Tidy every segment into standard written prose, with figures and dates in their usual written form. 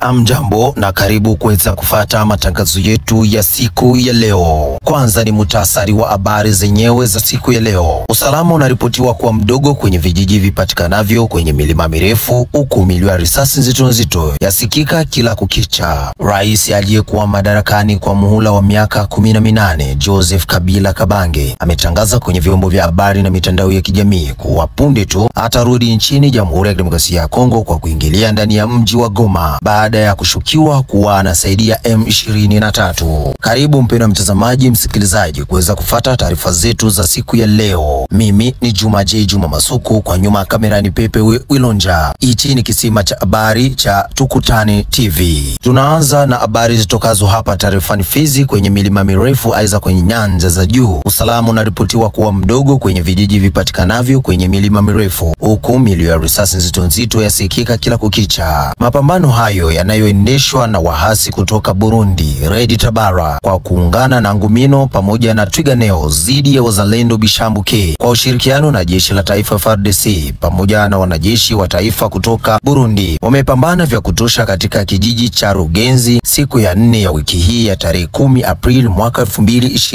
Amjambo na karibu kuweza kufuata matangazo yetu ya siku ya leo. Kwanza ni muhtasari wa habari zenyewe za siku ya leo. Usalama unaripotiwa kuwa mdogo kwenye vijiji vipatikanavyo kwenye milima mirefu, huku milio ya risasi nzito yasikika kila kukicha. Rais aliyekuwa madarakani kwa muhula wa miaka 18 Joseph Kabila Kabange ametangaza kwenye vyombo vya habari na mitandao ya kijamii kuwa punde tu atarudi nchini Jamhuri ya Kidemokrasia ya Kongo kwa kuingilia ndani ya mji wa Goma baada ya kushukiwa kuwa anasaidia M23. Karibu mpendwa mtazamaji, msikilizaji, kuweza kufuata taarifa zetu za siku ya leo. Mimi ni Juma Masuku, kwa nyuma kamera ni Pepe Wilonja. Hichi ni kisima cha habari cha Tukutane TV. Tunaanza na habari zitokazo hapa tarifani Fizi kwenye milima mirefu aiza kwenye nyanja za juu. Usalama unaripotiwa kuwa mdogo kwenye vijiji vipatikanavyo kwenye milima mirefu, huku milio ya risasi nzito yasikika kila kukicha. Mapambano hayo yanayoendeshwa na wahasi kutoka Burundi Red Tabara kwa kuungana na Ngumino pamoja na Twiganeo dhidi ya wazalendo Bishambuke kwa ushirikiano na jeshi la taifa FARDC pamoja na wanajeshi wa taifa kutoka Burundi wamepambana vya kutosha katika kijiji cha Rugenzi siku ya 4 ya wiki hii ya tarehe 10 Aprili mwaka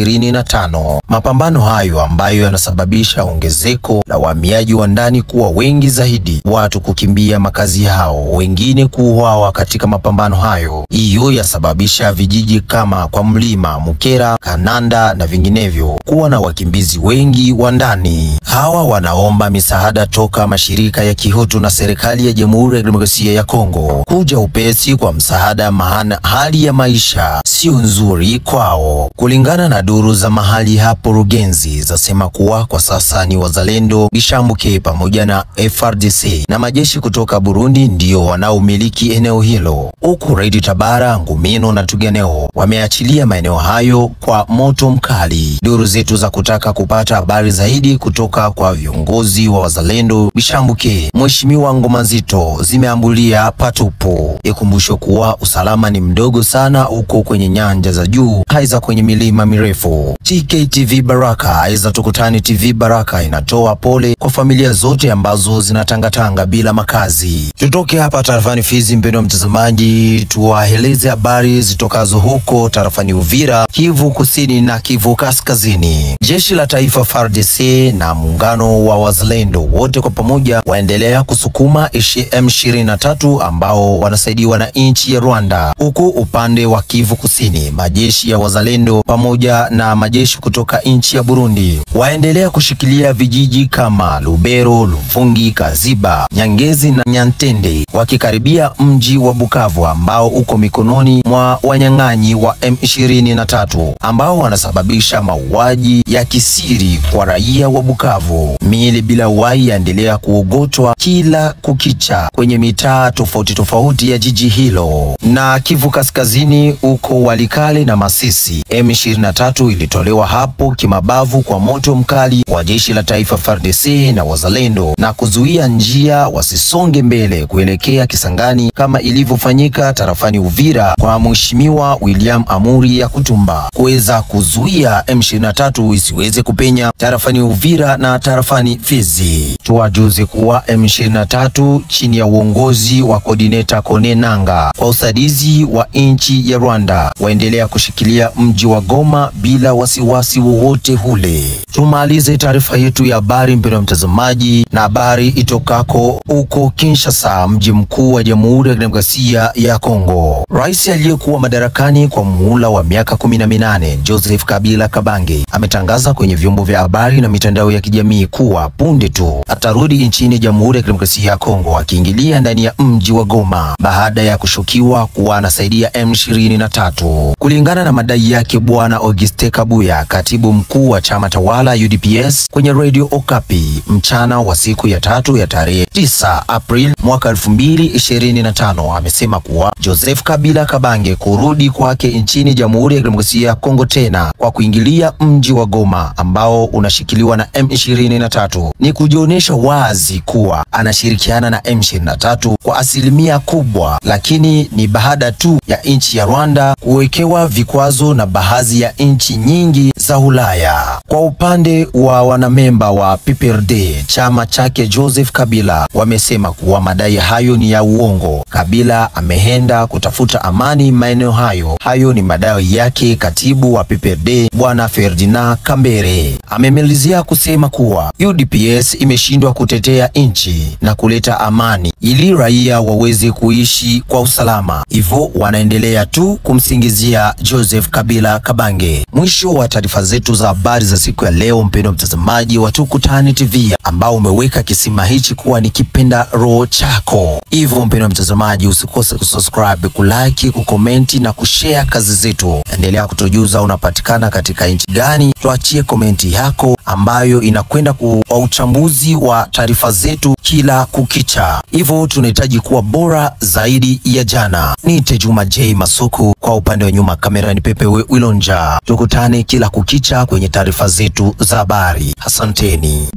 2025. Mapambano hayo ambayo yanasababisha ongezeko la wahamiaji wa ndani kuwa wengi zaidi, watu kukimbia makazi yao, wengine kuuawa katika mapambano hayo. Hiyo yasababisha vijiji kama kwa Mlima, Mukera, Kananda na vinginevyo kuwa na wakimbizi wengi wa ndani. Hawa wanaomba misaada toka mashirika ya kihutu na serikali ya Jamhuri ya Kidemokrasia ya Kongo kuja upesi kwa msaada, maana hali ya maisha sio nzuri kwao. Kulingana na duru za mahali hapo Rugenzi zasema kuwa kwa sasa ni wazalendo Bishambuke pamoja na FARDC na majeshi kutoka Burundi ndio wanaomiliki eneo hilo, huku Red Tabara, Ngumino na Twiganeo wameachilia maeneo hayo kwa moto mkali. Duru zetu za kutaka kupata habari zaidi kutoka kwa viongozi wa wazalendo Bishambuke, Mheshimiwa Ngoma Nzito, zimeambulia patupu. Ikumbusho kuwa usalama ni mdogo sana huko kwenye nyanja za juu aiza kwenye milima mirefu. TKTV Baraka aiza Tukutane TV Baraka inatoa pole kwa familia zote ambazo zinatangatanga bila makazi. Tutoke hapa tarafani Fizi mpendwa mtazamaji, tuwaeleze habari zitokazo huko tarafani Uvira, Kivu Kusini na Kivu Kaskazini. Jeshi la taifa FARDC na muungano wa wazalendo wote kwa pamoja waendelea kusukuma M23 ambao wanasaidiwa na nchi ya Rwanda, huku upande wa Kivu Kusini majeshi ya wazalendo pamoja na majeshi kutoka nchi ya Burundi waendelea kushikilia vijiji kama Lubero, Luvungi, Kaziba, Nyangezi na Nyantende, wakikaribia mji wa Bukavu ambao uko mikononi mwa wanyang'anyi wa M23 ambao wanasababisha mauaji ya kisiri kwa raia wa Bukavu. Miili bila uhai yaendelea kuogotwa kila kukicha kwenye mitaa tofauti ya jiji hilo. Na Kivu Kaskazini uko Walikale na Masisi, M23 ilitolewa hapo kimabavu kwa moto mkali wa jeshi la taifa FARDC na wazalendo na kuzuia njia wasisonge mbele kuelekea Kisangani kama ilivyofanyika tarafani Uvira kwa Mheshimiwa William Amuri ya Kutumba kuweza kuzuia M23 isiweze kupenya tarafani Uvira na tarafani Fizi. Tuwajuze kuwa M23 chini ya uongozi wa coordinator Kone Nanga kwa usaidizi wa nchi ya Rwanda waendelea kushikilia mji wa Goma bila wasiwasi wowote ule. Tumalize taarifa yetu ya habari mpendwa mtazamaji na habari itokako huko Kinshasa, mji mkuu wa Jamhuri ya Kidemokrasia ya Kongo. Rais aliyekuwa madarakani kwa muhula wa miaka 18 Joseph Kabila Kabange ametangaza kwenye vyombo vya habari na mitandao ya kijamii kuwa punde tu atarudi nchini Jamhuri ya Kidemokrasia ya Kongo akiingilia ndani ya mji wa Goma baada ya kushukiwa kuwa anasaidia M23. Kulingana na madai yake Bwana Auguste Kabuya, katibu mkuu wa chama tawala UDPS, kwenye Radio Okapi mchana wa siku ya 3 ya tarehe 9 April mwaka 2025, amesema kuwa Joseph Kabila Kabange kurudi kwake nchini Jamhuri ya Kidemokrasia ya Kongo tena kwa kuingilia mji wa Goma ambao unashikiliwa na M23 M23 ni kujionyesha wazi kuwa anashirikiana na M23 kwa asilimia kubwa, lakini ni baada tu ya nchi ya Rwanda kuwekewa vikwazo na baadhi ya nchi nyingi za Ulaya. Kwa upande wa wanamemba wa PPRD, chama chake Joseph Kabila, wamesema kuwa madai hayo ni ya uongo. Kabila ameenda kutafuta amani maeneo hayo. Hayo ni madai yake katibu wa PPRD Bwana Ferdinand Kambere. Amemelizia kusema kuwa UDPS imeshindwa kutetea nchi na kuleta amani ili raia waweze kuishi kwa usalama. Hivyo wanaendelea tu kumsingizia Joseph Kabila Kabange. Mwisho wa taarifa zetu za habari za siku ya leo, mpendwa mtazamaji wa Tukutane TV, ambao umeweka kisima hichi kuwa ni kipenda roho chako. Hivyo mpendwa mtazamaji, usikose kusubscribe, kulike, kukomenti na kushare kazi zetu. Endelea kutujuza unapatikana katika nchi gani. Tuachie komenti yako ambayo inakwenda kwa uchambuzi wa taarifa zetu kila kukicha. Hivyo tunahitaji kuwa bora zaidi ya jana. Niite Juma J Masuku, kwa upande wa nyuma kamera ni Pepe Wilonja. Tukutane kila kukicha kwenye taarifa zetu za habari. Asanteni.